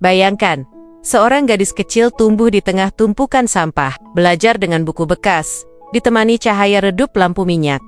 Bayangkan, seorang gadis kecil tumbuh di tengah tumpukan sampah, belajar dengan buku bekas, ditemani cahaya redup lampu minyak.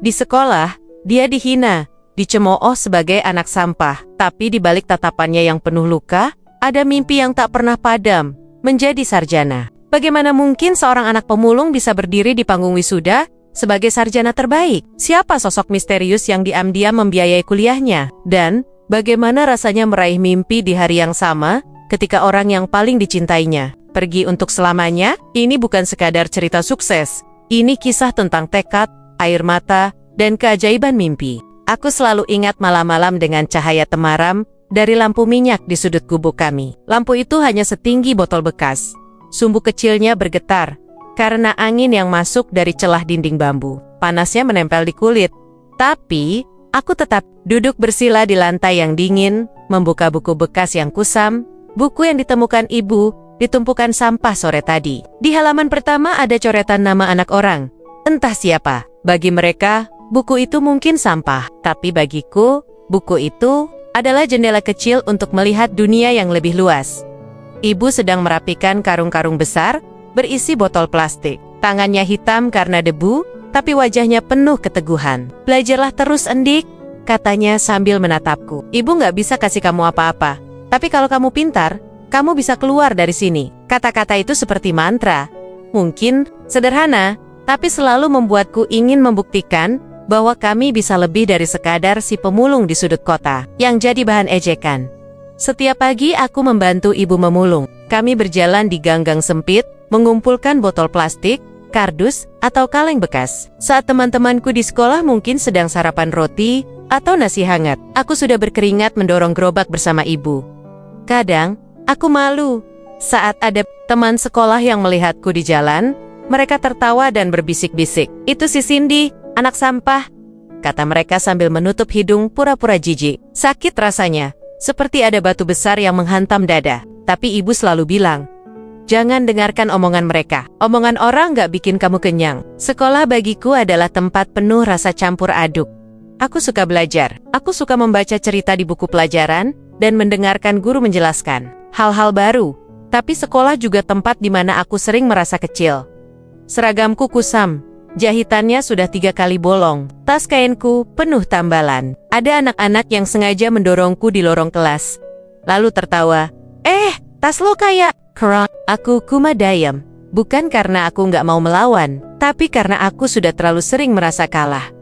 Di sekolah, dia dihina, dicemooh sebagai anak sampah, tapi di balik tatapannya yang penuh luka, ada mimpi yang tak pernah padam, menjadi sarjana. Bagaimana mungkin seorang anak pemulung bisa berdiri di panggung wisuda sebagai sarjana terbaik? Siapa sosok misterius yang diam-diam membiayai kuliahnya? Dan bagaimana rasanya meraih mimpi di hari yang sama ketika orang yang paling dicintainya pergi untuk selamanya? Ini bukan sekadar cerita sukses. Ini kisah tentang tekad, air mata, dan keajaiban mimpi. Aku selalu ingat malam-malam dengan cahaya temaram dari lampu minyak di sudut gubuk kami. Lampu itu hanya setinggi botol bekas. Sumbu kecilnya bergetar karena angin yang masuk dari celah dinding bambu. Panasnya menempel di kulit. Tapi, aku tetap duduk bersila di lantai yang dingin, membuka buku bekas yang kusam, buku yang ditemukan ibu di tumpukan sampah sore tadi. Di halaman pertama ada coretan nama anak orang. Entah siapa. Bagi mereka, buku itu mungkin sampah. Tapi bagiku, buku itu adalah jendela kecil untuk melihat dunia yang lebih luas. Ibu sedang merapikan karung-karung besar berisi botol plastik. Tangannya hitam karena debu, tapi wajahnya penuh keteguhan. Belajarlah terus, Endik, katanya sambil menatapku. Ibu nggak bisa kasih kamu apa-apa, tapi kalau kamu pintar, kamu bisa keluar dari sini. Kata-kata itu seperti mantra. Mungkin sederhana, tapi selalu membuatku ingin membuktikan bahwa kami bisa lebih dari sekadar si pemulung di sudut kota yang jadi bahan ejekan. Setiap pagi aku membantu ibu memulung. Kami berjalan di gang-gang sempit, mengumpulkan botol plastik, kardus, atau kaleng bekas. Saat teman-temanku di sekolah mungkin sedang sarapan roti atau nasi hangat, aku sudah berkeringat mendorong gerobak bersama ibu. Kadang, aku malu saat ada teman sekolah yang melihatku di jalan. Mereka tertawa dan berbisik-bisik. Itu si Cindy, anak sampah, kata mereka sambil menutup hidung pura-pura jijik. Sakit rasanya, seperti ada batu besar yang menghantam dada. Tapi ibu selalu bilang, jangan dengarkan omongan mereka. Omongan orang gak bikin kamu kenyang. Sekolah bagiku adalah tempat penuh rasa campur aduk. Aku suka belajar. Aku suka membaca cerita di buku pelajaran dan mendengarkan guru menjelaskan hal-hal baru. Tapi sekolah juga tempat di mana aku sering merasa kecil. Seragamku kusam, jahitannya sudah 3 kali bolong, tas kainku penuh tambalan. Ada anak-anak yang sengaja mendorongku di lorong kelas, lalu tertawa. Tas lo kayak kerak. Aku kumadayam, bukan karena aku nggak mau melawan, tapi karena aku sudah terlalu sering merasa kalah.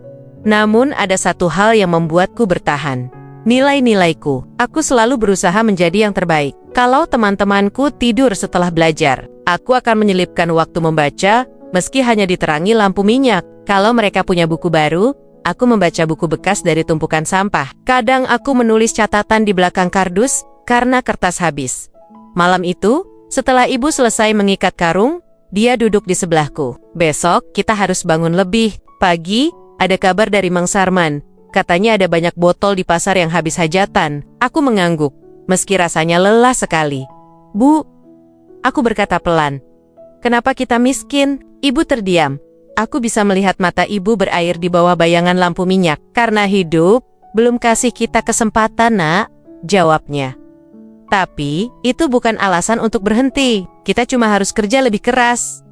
Namun ada satu hal yang membuatku bertahan. Nilai-nilaiku. Aku selalu berusaha menjadi yang terbaik. Kalau teman-temanku tidur setelah belajar, aku akan menyelipkan waktu membaca, meski hanya diterangi lampu minyak. Kalau mereka punya buku baru, aku membaca buku bekas dari tumpukan sampah. Kadang aku menulis catatan di belakang kardus, karena kertas habis. Malam itu, setelah ibu selesai mengikat karung, dia duduk di sebelahku. Besok, kita harus bangun lebih pagi. Ada kabar dari Mang Sarman. Katanya ada banyak botol di pasar yang habis hajatan. Aku mengangguk, meski rasanya lelah sekali. Bu, aku berkata pelan. Kenapa kita miskin? Ibu terdiam. Aku bisa melihat mata ibu berair di bawah bayangan lampu minyak. Karena hidup belum kasih kita kesempatan, nak, jawabnya. Tapi, itu bukan alasan untuk berhenti. Kita cuma harus kerja lebih keras.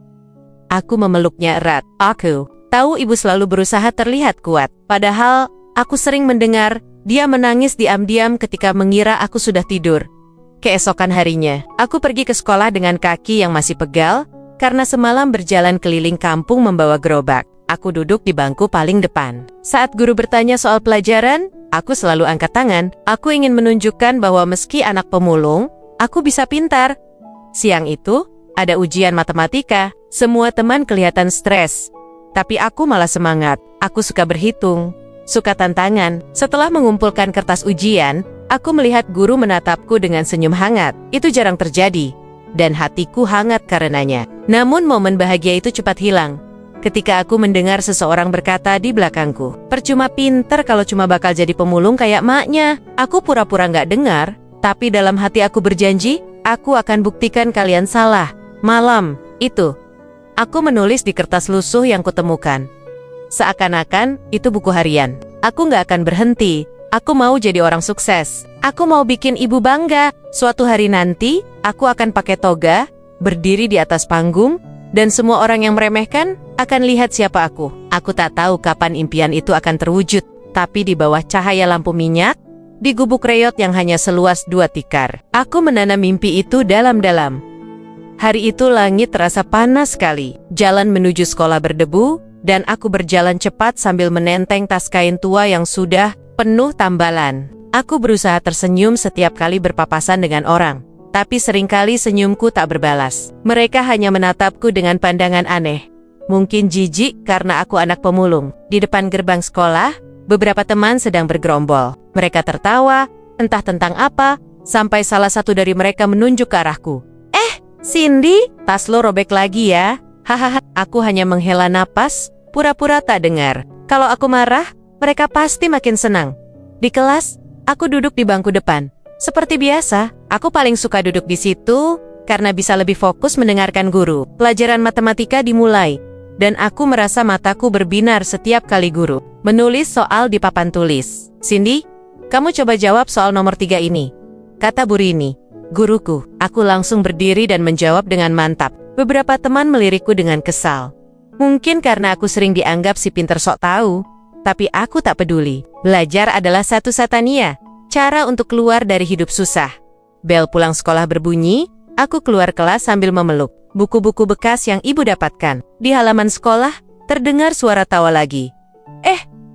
Aku memeluknya erat. Aku tahu ibu selalu berusaha terlihat kuat. Padahal, aku sering mendengar dia menangis diam-diam ketika mengira aku sudah tidur. Keesokan harinya, aku pergi ke sekolah dengan kaki yang masih pegal, karena semalam berjalan keliling kampung membawa gerobak. Aku duduk di bangku paling depan. Saat guru bertanya soal pelajaran, aku selalu angkat tangan. Aku ingin menunjukkan bahwa meski anak pemulung, aku bisa pintar. Siang itu, ada ujian matematika. Semua teman kelihatan stres. Tapi aku malah semangat. Aku suka berhitung, suka tantangan. Setelah mengumpulkan kertas ujian, aku melihat guru menatapku dengan senyum hangat. Itu jarang terjadi, dan hatiku hangat karenanya. Namun momen bahagia itu cepat hilang ketika aku mendengar seseorang berkata di belakangku, percuma pinter kalau cuma bakal jadi pemulung kayak maknya. Aku pura-pura nggak dengar, tapi dalam hati aku berjanji, aku akan buktikan kalian salah. Malam itu, aku menulis di kertas lusuh yang kutemukan. Seakan-akan itu buku harian. Aku nggak akan berhenti. Aku mau jadi orang sukses. Aku mau bikin ibu bangga. Suatu hari nanti, aku akan pakai toga, berdiri di atas panggung, dan semua orang yang meremehkan akan lihat siapa aku. Aku tak tahu kapan impian itu akan terwujud, tapi di bawah cahaya lampu minyak, di gubuk reot yang hanya seluas 2 tikar, aku menanam mimpi itu dalam-dalam. Hari itu langit terasa panas sekali. Jalan menuju sekolah berdebu, dan aku berjalan cepat sambil menenteng tas kain tua yang sudah penuh tambalan. Aku berusaha tersenyum setiap kali berpapasan dengan orang, tapi seringkali senyumku tak berbalas. Mereka hanya menatapku dengan pandangan aneh. Mungkin jijik karena aku anak pemulung. Di depan gerbang sekolah, beberapa teman sedang bergerombol. Mereka tertawa, entah tentang apa, sampai salah satu dari mereka menunjuk ke arahku. Cindy, tas lo robek lagi ya? Hahaha, aku hanya menghela napas, pura-pura tak dengar. Kalau aku marah, mereka pasti makin senang. Di kelas, aku duduk di bangku depan. Seperti biasa, aku paling suka duduk di situ karena bisa lebih fokus mendengarkan guru. Pelajaran matematika dimulai, dan aku merasa mataku berbinar setiap kali guru menulis soal di papan tulis. Cindy, kamu coba jawab soal nomor 3 ini, kata Bu Rini, guruku. Aku langsung berdiri dan menjawab dengan mantap. Beberapa teman melirikku dengan kesal. Mungkin karena aku sering dianggap si pinter sok tahu, tapi aku tak peduli. Belajar adalah satu-satunya cara untuk keluar dari hidup susah. Bel pulang sekolah berbunyi, aku keluar kelas sambil memeluk buku-buku bekas yang ibu dapatkan. Di halaman sekolah, terdengar suara tawa lagi.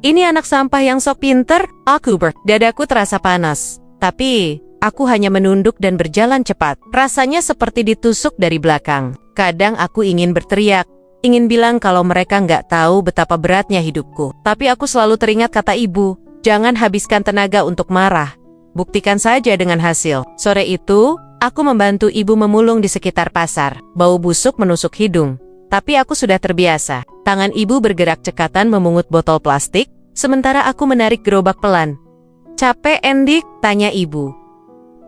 Ini anak sampah yang sok pinter? Aku dadaku terasa panas. Tapi aku hanya menunduk dan berjalan cepat. Rasanya seperti ditusuk dari belakang. Kadang aku ingin berteriak, ingin bilang kalau mereka nggak tahu betapa beratnya hidupku. Tapi aku selalu teringat kata ibu, jangan habiskan tenaga untuk marah. Buktikan saja dengan hasil. Sore itu, aku membantu ibu memulung di sekitar pasar. Bau busuk menusuk hidung. Tapi aku sudah terbiasa. Tangan ibu bergerak cekatan memungut botol plastik, sementara aku menarik gerobak pelan. Capek, Endik? Tanya ibu.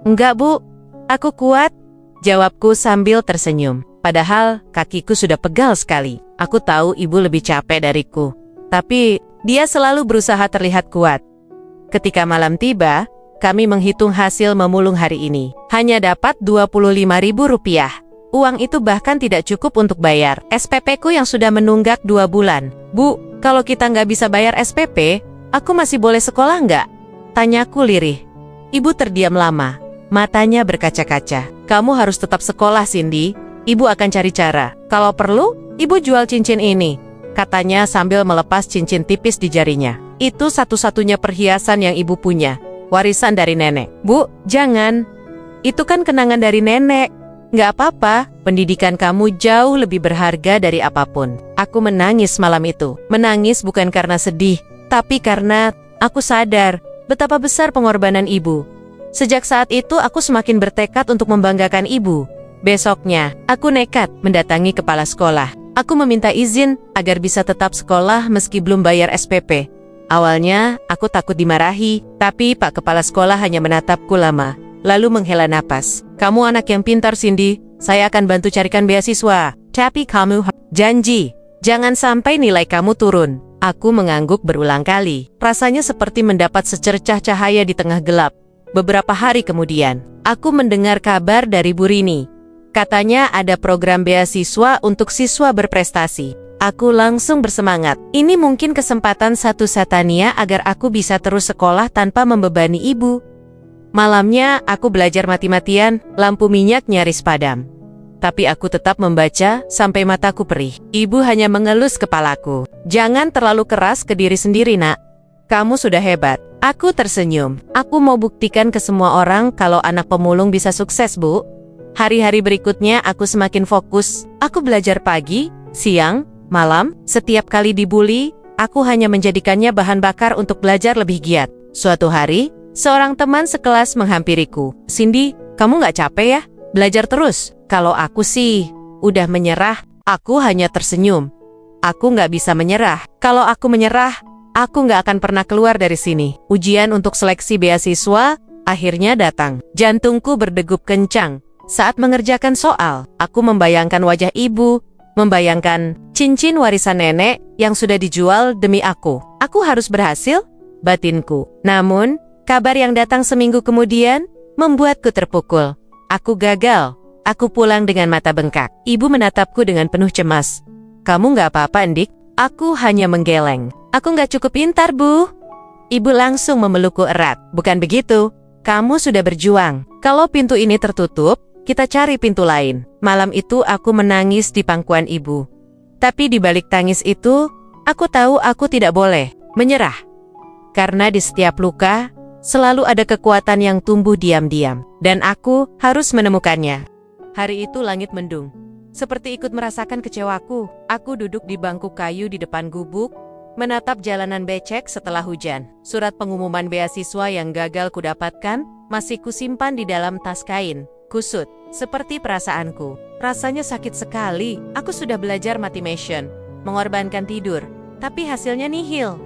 Enggak, Bu. Aku kuat, jawabku sambil tersenyum. Padahal kakiku sudah pegal sekali. Aku tahu ibu lebih capek dariku, tapi dia selalu berusaha terlihat kuat. Ketika malam tiba, kami menghitung hasil memulung hari ini. Hanya dapat Rp25.000. Uang itu bahkan tidak cukup untuk bayar SPP-ku yang sudah menunggak 2 bulan. Bu, kalau kita nggak bisa bayar SPP, aku masih boleh sekolah nggak? Tanyaku lirih. Ibu terdiam lama. Matanya berkaca-kaca. Kamu harus tetap sekolah, Cindy. Ibu akan cari cara. Kalau perlu, ibu jual cincin ini, katanya sambil melepas cincin tipis di jarinya. Itu satu-satunya perhiasan yang ibu punya. Warisan dari nenek. Bu, jangan. Itu kan kenangan dari nenek. Nggak apa-apa, pendidikan kamu jauh lebih berharga dari apapun. Aku menangis malam itu. Menangis bukan karena sedih, tapi karena aku sadar betapa besar pengorbanan ibu. Sejak saat itu aku semakin bertekad untuk membanggakan ibu. Besoknya, aku nekat mendatangi kepala sekolah. Aku meminta izin agar bisa tetap sekolah meski belum bayar SPP. Awalnya, aku takut dimarahi, tapi Pak Kepala Sekolah hanya menatapku lama, lalu menghela napas. Kamu anak yang pintar, Cindy. Saya akan bantu carikan beasiswa. Tapi kamu janji, jangan sampai nilai kamu turun. Aku mengangguk berulang kali. Rasanya seperti mendapat secercah cahaya di tengah gelap. Beberapa hari kemudian, aku mendengar kabar dari Bu Rini. Katanya ada program beasiswa untuk siswa berprestasi. Aku langsung bersemangat. Ini mungkin kesempatan satu-satunya agar aku bisa terus sekolah tanpa membebani ibu. Malamnya, aku belajar mati-matian, lampu minyak nyaris padam. Tapi aku tetap membaca sampai mataku perih. Ibu hanya mengelus kepalaku. Jangan terlalu keras ke diri sendiri, nak. Kamu sudah hebat. Aku tersenyum. Aku mau buktikan ke semua orang kalau anak pemulung bisa sukses, Bu. Hari-hari berikutnya aku semakin fokus. Aku belajar pagi, siang, malam. Setiap kali dibully, aku hanya menjadikannya bahan bakar untuk belajar lebih giat. Suatu hari, seorang teman sekelas menghampiriku. Cindy, kamu nggak capek ya? Belajar terus. Kalau aku sih, udah menyerah. Aku hanya tersenyum. Aku nggak bisa menyerah. Kalau aku menyerah, aku nggak akan pernah keluar dari sini. Ujian untuk seleksi beasiswa akhirnya datang. Jantungku berdegup kencang. Saat mengerjakan soal, aku membayangkan wajah ibu, membayangkan cincin warisan nenek yang sudah dijual demi aku. Aku harus berhasil, batinku. Namun, Kabar yang datang seminggu kemudian membuatku terpukul. Aku gagal. Aku pulang dengan mata bengkak. Ibu menatapku dengan penuh cemas. Kamu nggak apa-apa, Ndik? Aku hanya menggeleng. Aku nggak cukup pintar, Bu. Ibu langsung memelukku erat. Bukan begitu. Kamu sudah berjuang. Kalau pintu ini tertutup, kita cari pintu lain. Malam itu aku menangis di pangkuan ibu. Tapi di balik tangis itu, aku tahu aku tidak boleh menyerah. Karena di setiap luka, selalu ada kekuatan yang tumbuh diam-diam. Dan aku harus menemukannya. Hari itu langit mendung. Seperti ikut merasakan kecewaku, aku duduk di bangku kayu di depan gubuk, menatap jalanan becek setelah hujan. Surat pengumuman beasiswa yang gagal kudapatkan, masih kusimpan di dalam tas kain. Kusut, seperti perasaanku. Rasanya sakit sekali. Aku sudah belajar motivation, mengorbankan tidur, tapi hasilnya nihil.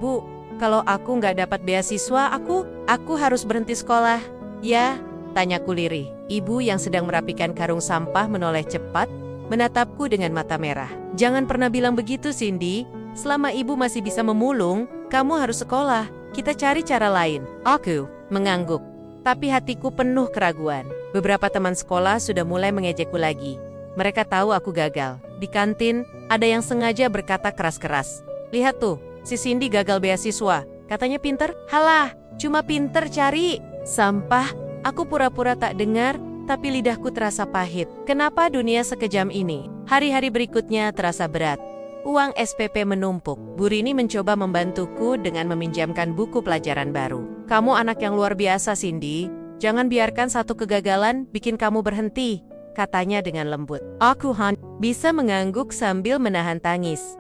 Bu, kalau aku nggak dapat beasiswa, aku harus berhenti sekolah. Ya, tanyaku lirih. Ibu yang sedang merapikan karung sampah menoleh cepat, menatapku dengan mata merah. Jangan pernah bilang begitu, Cindy. Selama ibu masih bisa memulung, kamu harus sekolah. Kita cari cara lain. Aku mengangguk, tapi hatiku penuh keraguan. Beberapa teman sekolah sudah mulai mengejekku lagi. Mereka tahu aku gagal. Di kantin, ada yang sengaja berkata keras-keras. Lihat tuh, si Cindy gagal beasiswa. Katanya pinter? Halah, cuma pinter cari sampah. Aku pura-pura tak dengar, tapi lidahku terasa pahit. Kenapa dunia sekejam ini? Hari-hari berikutnya terasa berat. Uang SPP menumpuk. Bu Rini mencoba membantuku dengan meminjamkan buku pelajaran baru. Kamu anak yang luar biasa, Cindy. Jangan biarkan satu kegagalan bikin kamu berhenti, katanya dengan lembut. Aku bisa mengangguk sambil menahan tangis.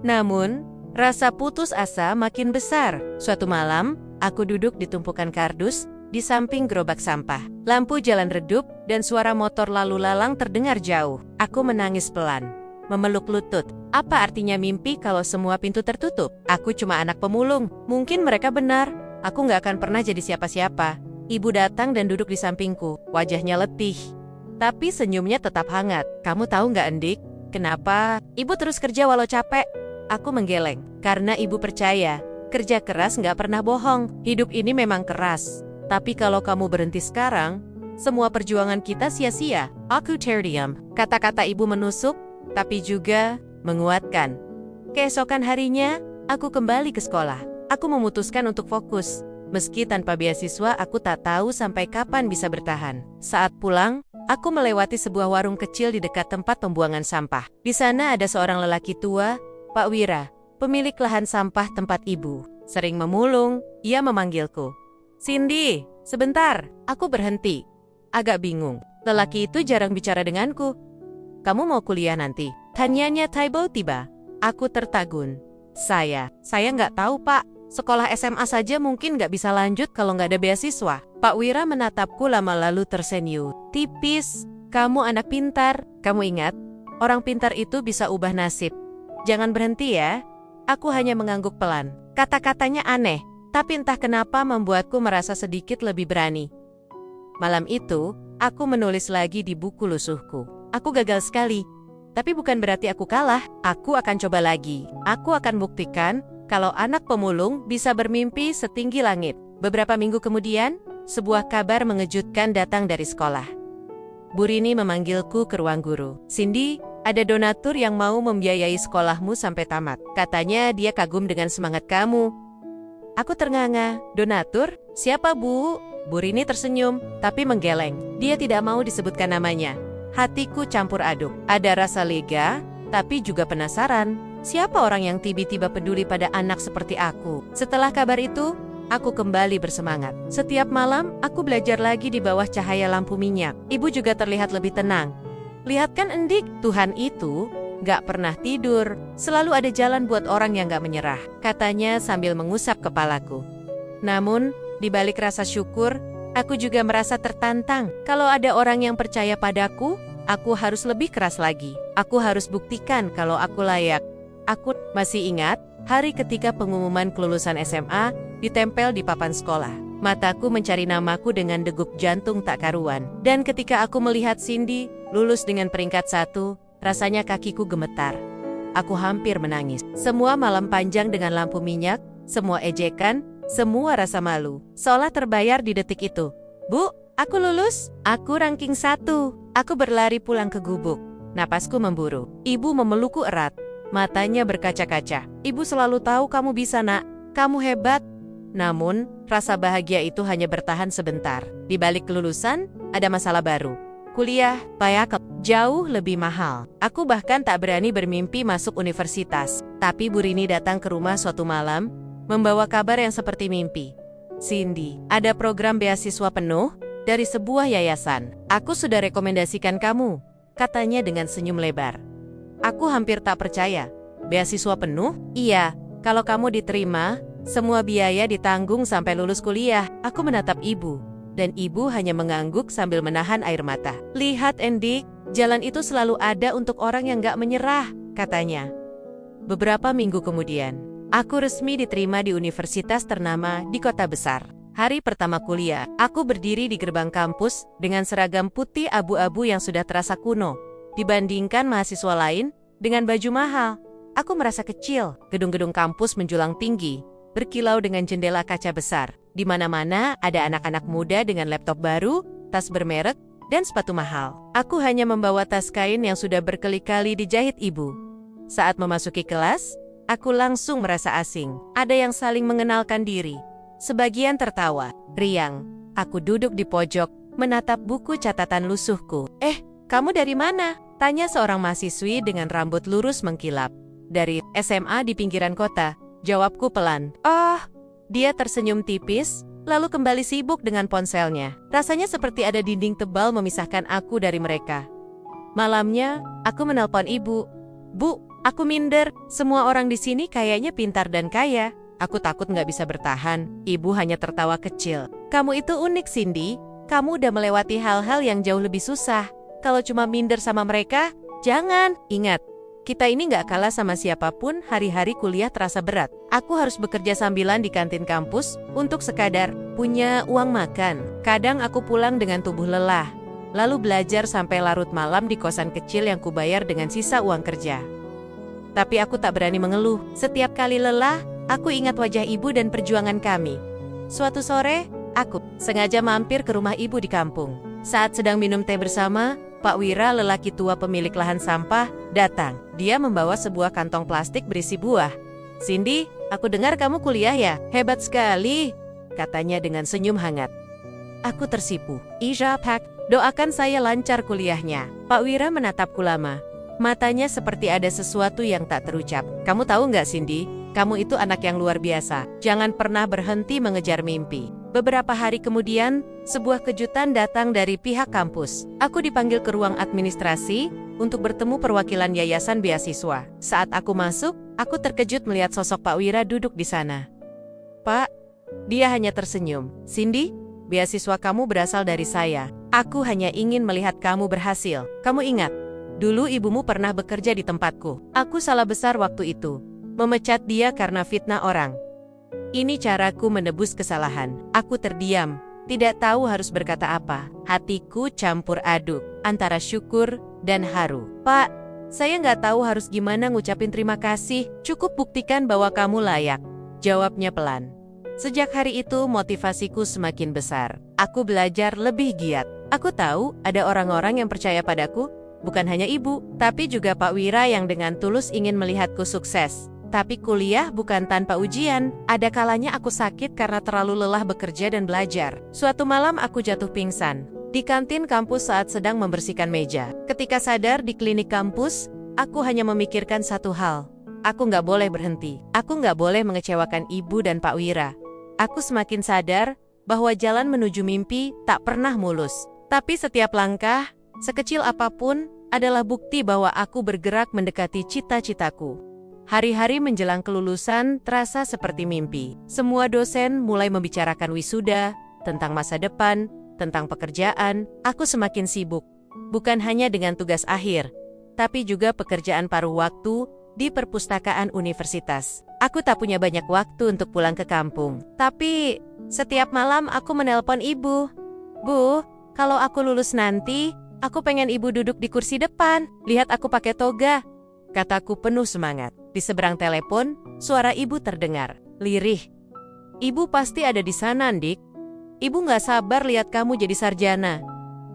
Namun, rasa putus asa makin besar. Suatu malam, aku duduk di tumpukan kardus, di samping gerobak sampah. Lampu jalan redup dan suara motor lalu lalang terdengar jauh. Aku menangis pelan, memeluk lutut. Apa artinya mimpi kalau semua pintu tertutup? Aku cuma anak pemulung. Mungkin mereka benar. Aku nggak akan pernah jadi siapa-siapa. Ibu datang dan duduk di sampingku. Wajahnya letih, tapi senyumnya tetap hangat. Kamu tahu nggak, Ndik? Kenapa? Ibu terus kerja walau capek. Aku menggeleng. Karena ibu percaya, kerja keras nggak pernah bohong. Hidup ini memang keras. Tapi kalau kamu berhenti sekarang, semua perjuangan kita sia-sia. Aku terdiam. Kata-kata ibu menusuk, tapi juga menguatkan. Keesokan harinya, aku kembali ke sekolah. Aku memutuskan untuk fokus. Meski tanpa beasiswa, aku tak tahu sampai kapan bisa bertahan. Saat pulang, aku melewati sebuah warung kecil di dekat tempat pembuangan sampah. Di sana ada seorang lelaki tua, Pak Wira, pemilik lahan sampah tempat ibu sering memulung. Ia memanggilku. Cindy, sebentar. Aku berhenti. Agak bingung. Lelaki itu jarang bicara denganku. Kamu mau kuliah nanti? Tanyanya tiba-tiba. Aku tertagun. Saya nggak tahu, Pak. Sekolah SMA saja mungkin nggak bisa lanjut kalau nggak ada beasiswa. Pak Wira menatapku lama lalu tersenyum. Tipis. Kamu anak pintar. Kamu ingat, orang pintar itu bisa ubah nasib. Jangan berhenti ya. Aku hanya mengangguk pelan. Kata-katanya aneh, tapi entah kenapa membuatku merasa sedikit lebih berani. Malam itu, aku menulis lagi di buku lusuhku. Aku gagal sekali, tapi bukan berarti aku kalah. Aku akan coba lagi. Aku akan buktikan kalau anak pemulung bisa bermimpi setinggi langit. Beberapa minggu kemudian, sebuah kabar mengejutkan datang dari sekolah. Bu Rini memanggilku ke ruang guru. Cindy, ada donatur yang mau membiayai sekolahmu sampai tamat. Katanya dia kagum dengan semangat kamu. Aku ternganga. Donatur? Siapa, Bu? Bu Rini tersenyum, tapi menggeleng. Dia tidak mau disebutkan namanya. Hatiku campur aduk. Ada rasa lega, tapi juga penasaran. Siapa orang yang tiba-tiba peduli pada anak seperti aku? Setelah kabar itu, aku kembali bersemangat. Setiap malam, aku belajar lagi di bawah cahaya lampu minyak. Ibu juga terlihat lebih tenang. Lihat kan, Ndik, Tuhan itu gak pernah tidur. Selalu ada jalan buat orang yang gak menyerah, katanya sambil mengusap kepalaku. Namun, di balik rasa syukur, aku juga merasa tertantang. Kalau ada orang yang percaya padaku, aku harus lebih keras lagi. Aku harus buktikan kalau aku layak. Aku masih ingat hari ketika pengumuman kelulusan SMA ditempel di papan sekolah. Mataku mencari namaku dengan degup jantung tak karuan. Dan ketika aku melihat Cindy lulus dengan peringkat 1, rasanya kakiku gemetar. Aku hampir menangis. Semua malam panjang dengan lampu minyak, semua ejekan, Semua rasa malu, seolah terbayar di detik itu. Bu, aku lulus. Aku ranking 1. Aku berlari pulang ke gubuk. Napasku memburu. Ibu memelukku erat. Matanya berkaca-kaca. Ibu selalu tahu kamu bisa, nak. Kamu hebat. Namun, rasa bahagia itu hanya bertahan sebentar. Di balik kelulusan, ada masalah baru. Kuliah, payak, jauh lebih mahal. Aku bahkan tak berani bermimpi masuk universitas. Tapi Bu Rini datang ke rumah suatu malam, membawa kabar yang seperti mimpi. Cindy, ada program beasiswa penuh dari sebuah yayasan. Aku sudah rekomendasikan kamu, katanya dengan senyum lebar. Aku hampir tak percaya. Beasiswa penuh? Iya, kalau kamu diterima, semua biaya ditanggung sampai lulus kuliah. Aku menatap ibu. Dan ibu hanya mengangguk sambil menahan air mata. Lihat, Andy, jalan itu selalu ada untuk orang yang gak menyerah, katanya. Beberapa minggu kemudian, aku resmi diterima di universitas ternama di kota besar. Hari pertama kuliah, aku berdiri di gerbang kampus dengan seragam putih abu-abu yang sudah terasa kuno. Dibandingkan mahasiswa lain dengan baju mahal, aku merasa kecil. Gedung-gedung kampus menjulang tinggi, berkilau dengan jendela kaca besar. Di mana-mana ada anak-anak muda dengan laptop baru, tas bermerek, dan sepatu mahal. Aku hanya membawa tas kain yang sudah berkali-kali dijahit ibu. Saat memasuki kelas, aku langsung merasa asing. Ada yang saling mengenalkan diri. Sebagian tertawa, riang. Aku duduk di pojok, menatap buku catatan lusuhku. Kamu dari mana? Tanya seorang mahasiswi dengan rambut lurus mengkilap. Dari SMA di pinggiran kota, jawabku pelan. Oh, dia tersenyum tipis, lalu kembali sibuk dengan ponselnya. Rasanya seperti ada dinding tebal memisahkan aku dari mereka. Malamnya, aku menelpon ibu. Bu, aku minder. Semua orang di sini kayaknya pintar dan kaya. Aku takut nggak bisa bertahan. Ibu hanya tertawa kecil. Kamu itu unik, Cindy. Kamu udah melewati hal-hal yang jauh lebih susah. Kalau cuma minder sama mereka, jangan. Ingat, kita ini nggak kalah sama siapapun. Hari-hari kuliah terasa berat. Aku harus bekerja sambilan di kantin kampus untuk sekadar punya uang makan. Kadang aku pulang dengan tubuh lelah, lalu belajar sampai larut malam di kosan kecil yang kubayar dengan sisa uang kerja. Tapi aku tak berani mengeluh. Setiap kali lelah, aku ingat wajah ibu dan perjuangan kami. Suatu sore, aku sengaja mampir ke rumah ibu di kampung. Saat sedang minum teh bersama, Pak Wira, lelaki tua pemilik lahan sampah, datang. Dia membawa sebuah kantong plastik berisi buah. Cindy, aku dengar kamu kuliah ya? Hebat sekali, katanya dengan senyum hangat. Aku tersipu. Iya, Pak, doakan saya lancar kuliahnya. Pak Wira menatapku lama. Matanya seperti ada sesuatu yang tak terucap. Kamu tahu nggak, Cindy? Kamu itu anak yang luar biasa. Jangan pernah berhenti mengejar mimpi. Beberapa hari kemudian, sebuah kejutan datang dari pihak kampus. Aku dipanggil ke ruang administrasi untuk bertemu perwakilan yayasan beasiswa. Saat aku masuk, aku terkejut melihat sosok Pak Wira duduk di sana. Pak, dia hanya tersenyum. Cindy, beasiswa kamu berasal dari saya. Aku hanya ingin melihat kamu berhasil. Kamu ingat, dulu ibumu pernah bekerja di tempatku. Aku salah besar waktu itu, memecat dia karena fitnah orang. Ini caraku menebus kesalahan. Aku terdiam, tidak tahu harus berkata apa. Hatiku campur aduk antara syukur dan haru. Pak, saya nggak tahu harus gimana ngucapin terima kasih. Cukup buktikan bahwa kamu layak, jawabnya pelan. Sejak hari itu motivasiku semakin besar. Aku belajar lebih giat. Aku tahu ada orang-orang yang percaya padaku, bukan hanya ibu, tapi juga Pak Wira yang dengan tulus ingin melihatku sukses. Tapi kuliah bukan tanpa ujian. Ada kalanya aku sakit karena terlalu lelah bekerja dan belajar. Suatu malam aku jatuh pingsan di kantin kampus saat sedang membersihkan meja. Ketika sadar di klinik kampus, aku hanya memikirkan satu hal. Aku nggak boleh berhenti. Aku nggak boleh mengecewakan ibu dan Pak Wira. Aku semakin sadar bahwa jalan menuju mimpi tak pernah mulus. Tapi setiap langkah, sekecil apapun, adalah bukti bahwa aku bergerak mendekati cita-citaku. Hari-hari menjelang kelulusan terasa seperti mimpi. Semua dosen mulai membicarakan wisuda, tentang masa depan, tentang pekerjaan. Aku semakin sibuk, bukan hanya dengan tugas akhir, tapi juga pekerjaan paruh waktu di perpustakaan universitas. Aku tak punya banyak waktu untuk pulang ke kampung. Tapi setiap malam aku menelpon ibu. Bu, kalau aku lulus nanti, aku pengen ibu duduk di kursi depan. Lihat aku pakai toga, kataku penuh semangat. Di seberang telepon, suara ibu terdengar, lirih. Ibu pasti ada di sana, Dik. Ibu nggak sabar lihat kamu jadi sarjana.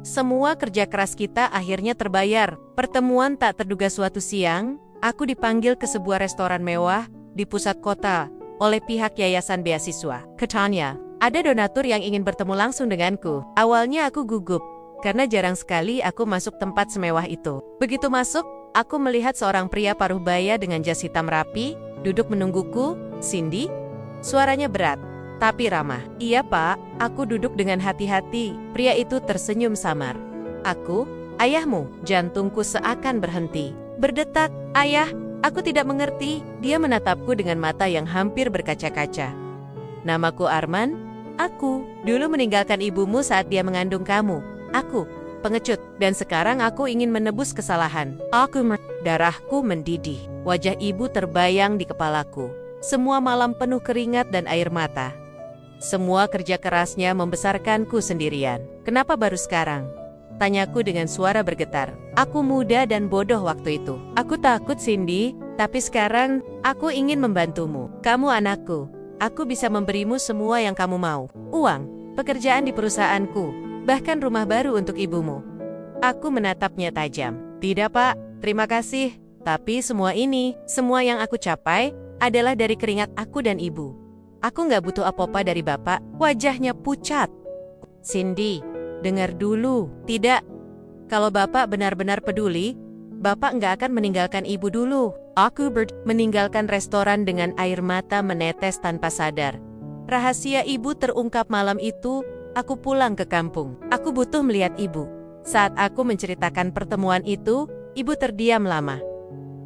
Semua kerja keras kita akhirnya terbayar. Pertemuan tak terduga suatu siang, aku dipanggil ke sebuah restoran mewah di pusat kota oleh pihak Yayasan Beasiswa. Katanya, ada donatur yang ingin bertemu langsung denganku. Awalnya aku gugup, karena jarang sekali aku masuk tempat semewah itu. Begitu masuk, aku melihat seorang pria paruh baya dengan jas hitam rapi, duduk menungguku. Cindy? Suaranya berat, tapi ramah. Iya pak, aku duduk dengan hati-hati. Pria itu tersenyum samar. Aku, ayahmu. Jantungku seakan berhenti. Berdetak, ayah, aku tidak mengerti. Dia menatapku dengan mata yang hampir berkaca-kaca. Namaku Arman. Aku, dulu meninggalkan ibumu saat dia mengandung kamu. Aku, pengecut, dan sekarang aku ingin menebus kesalahan. Darahku mendidih. Wajah ibu terbayang di kepalaku. Semua malam penuh keringat dan air mata. Semua kerja kerasnya membesarkanku sendirian. Kenapa baru sekarang? Tanyaku dengan suara bergetar. Aku muda dan bodoh waktu itu. Aku takut, Cindy, tapi sekarang aku ingin membantumu. Kamu anakku. Aku bisa memberimu semua yang kamu mau. Uang, pekerjaan di perusahaanku, bahkan rumah baru untuk ibumu. Aku menatapnya tajam. Tidak, Pak. Terima kasih. Tapi semua yang aku capai adalah dari keringat aku dan ibu. Aku nggak butuh apa-apa dari Bapak. Wajahnya pucat. Cindy, dengar dulu. Tidak. Kalau Bapak benar-benar peduli, Bapak nggak akan meninggalkan ibu dulu. Aku meninggalkan restoran dengan air mata menetes tanpa sadar. Rahasia ibu terungkap malam itu. Aku pulang ke kampung. Aku butuh melihat ibu. Saat aku menceritakan pertemuan itu, ibu terdiam lama.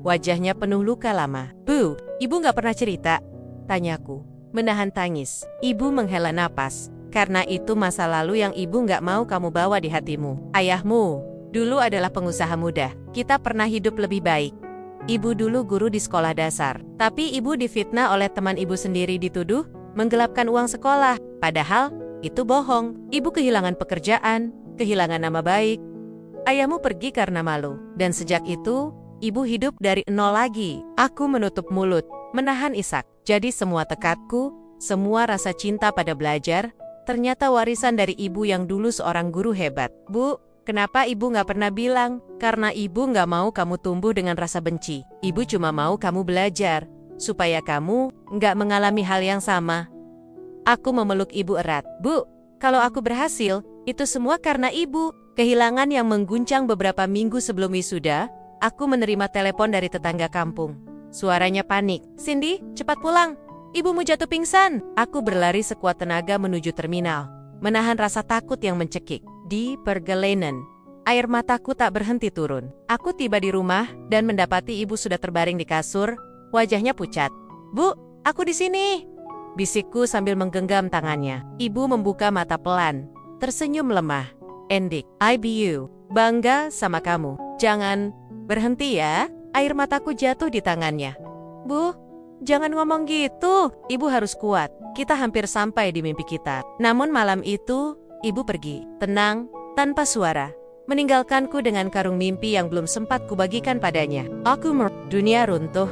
Wajahnya penuh luka lama. Bu, ibu nggak pernah cerita? Tanyaku, menahan tangis. Ibu menghela napas. Karena itu masa lalu yang ibu nggak mau kamu bawa di hatimu. Ayahmu dulu adalah pengusaha muda. Kita pernah hidup lebih baik. Ibu dulu guru di sekolah dasar. Tapi ibu difitnah oleh teman ibu sendiri, dituduh menggelapkan uang sekolah. Padahal itu bohong. Ibu kehilangan pekerjaan, kehilangan nama baik. Ayahmu pergi karena malu. Dan sejak itu, ibu hidup dari nol lagi. Aku menutup mulut, menahan isak. Jadi semua tekadku, semua rasa cinta pada belajar, ternyata warisan dari ibu yang dulu seorang guru hebat. Bu, kenapa ibu nggak pernah bilang? Karena ibu nggak mau kamu tumbuh dengan rasa benci. Ibu cuma mau kamu belajar, supaya kamu nggak mengalami hal yang sama. Aku memeluk ibu erat. Bu, kalau aku berhasil, itu semua karena ibu. Kehilangan yang mengguncang beberapa minggu sebelum wisuda, aku menerima telepon dari tetangga kampung. Suaranya panik. Cindy, cepat pulang. Ibumu jatuh pingsan. Aku berlari sekuat tenaga menuju terminal, menahan rasa takut yang mencekik. Di perjalanan, air mataku tak berhenti turun. Aku tiba di rumah dan mendapati ibu sudah terbaring di kasur, wajahnya pucat. Bu, aku di sini, bisikku sambil menggenggam tangannya. Ibu membuka mata pelan, tersenyum lemah. Endik, IBU, bangga sama kamu. Jangan berhenti ya. Air mataku jatuh di tangannya. Bu, jangan ngomong gitu. Ibu harus kuat. Kita hampir sampai di mimpi kita. Namun malam itu, ibu pergi, tenang, tanpa suara, meninggalkanku dengan karung mimpi yang belum sempat kubagikan padanya. Dunia runtuh.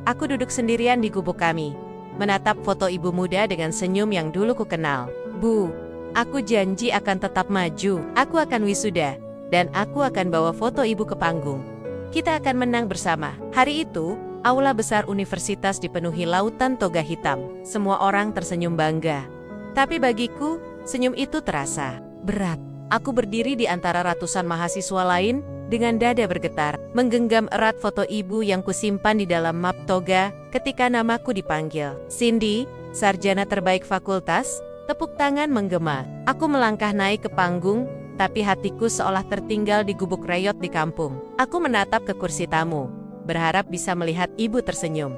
Aku duduk sendirian di gubuk kami, menatap foto ibu muda dengan senyum yang dulu ku kenal. Bu, aku janji akan tetap maju. Aku akan wisuda, dan aku akan bawa foto ibu ke panggung. Kita akan menang bersama. Hari itu, aula besar universitas dipenuhi lautan toga hitam. Semua orang tersenyum bangga. Tapi bagiku, senyum itu terasa berat. Aku berdiri di antara ratusan mahasiswa lain dengan dada bergetar, menggenggam erat foto ibu yang kusimpan di dalam map toga ketika namaku dipanggil. Cindy, sarjana terbaik fakultas, tepuk tangan menggema. Aku melangkah naik ke panggung, tapi hatiku seolah tertinggal di gubuk reyot di kampung. Aku menatap ke kursi tamu, berharap bisa melihat ibu tersenyum.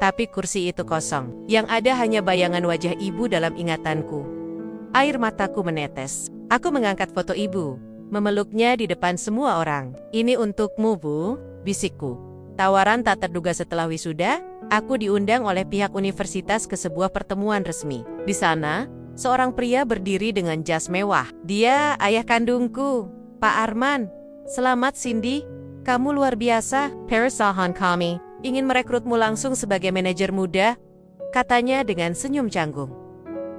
Tapi kursi itu kosong. Yang ada hanya bayangan wajah ibu dalam ingatanku. Air mataku menetes. Aku mengangkat foto ibu, memeluknya di depan semua orang. Ini untukmu, Bu, bisikku. Tawaran tak terduga setelah wisuda, aku diundang oleh pihak universitas ke sebuah pertemuan resmi. Di sana, seorang pria berdiri dengan jas mewah. Dia ayah kandungku, Pak Arman. Selamat Cindy, kamu luar biasa. Perusahaan kami ingin merekrutmu langsung sebagai manajer muda, katanya dengan senyum canggung.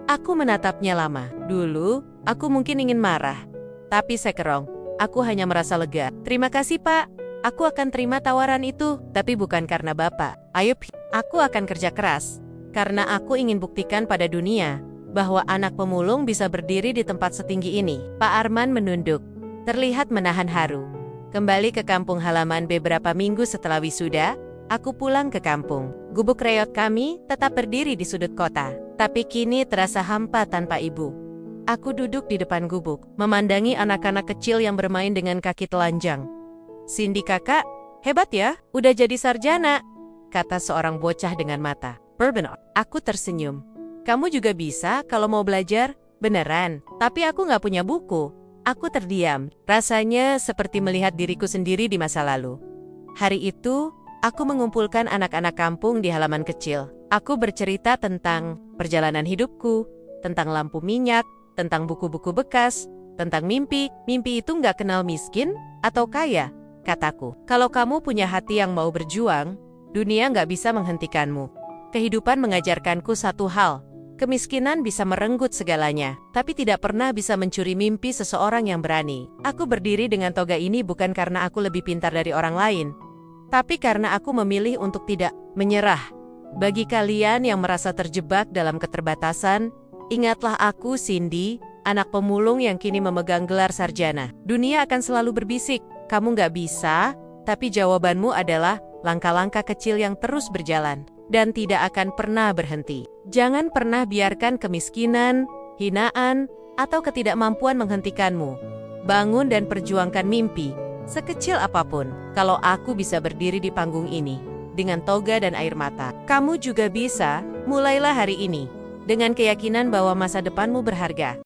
Aku menatapnya lama. Dulu, aku mungkin ingin marah. Tapi sekarang, aku hanya merasa lega. Terima kasih, Pak. Aku akan terima tawaran itu, tapi bukan karena Bapak. Ayo, aku akan kerja keras. Karena aku ingin buktikan pada dunia bahwa anak pemulung bisa berdiri di tempat setinggi ini. Pak Arman menunduk, terlihat menahan haru. Kembali ke kampung halaman beberapa minggu setelah wisuda, aku pulang ke kampung. Gubuk reot kami tetap berdiri di sudut kota, tapi kini terasa hampa tanpa ibu. Aku duduk di depan gubuk, memandangi anak-anak kecil yang bermain dengan kaki telanjang. Cindy kakak, hebat ya, udah jadi sarjana, kata seorang bocah dengan mata. Benar, aku tersenyum. Kamu juga bisa kalau mau belajar, beneran. Tapi aku nggak punya buku. Aku terdiam, rasanya seperti melihat diriku sendiri di masa lalu. Hari itu, aku mengumpulkan anak-anak kampung di halaman kecil. Aku bercerita tentang perjalanan hidupku, tentang lampu minyak, tentang buku-buku bekas, tentang mimpi. Mimpi itu nggak kenal miskin atau kaya, kataku. Kalau kamu punya hati yang mau berjuang, dunia nggak bisa menghentikanmu. Kehidupan mengajarkanku satu hal. Kemiskinan bisa merenggut segalanya, tapi tidak pernah bisa mencuri mimpi seseorang yang berani. Aku berdiri dengan toga ini bukan karena aku lebih pintar dari orang lain, tapi karena aku memilih untuk tidak menyerah. Bagi kalian yang merasa terjebak dalam keterbatasan, ingatlah aku, Cindy, anak pemulung yang kini memegang gelar sarjana. Dunia akan selalu berbisik, kamu nggak bisa, tapi jawabanmu adalah langkah-langkah kecil yang terus berjalan dan tidak akan pernah berhenti. Jangan pernah biarkan kemiskinan, hinaan, atau ketidakmampuan menghentikanmu. Bangun dan perjuangkan mimpi, sekecil apapun. Kalau aku bisa berdiri di panggung ini, dengan toga dan air mata, kamu juga bisa. Mulailah hari ini, dengan keyakinan bahwa masa depanmu berharga.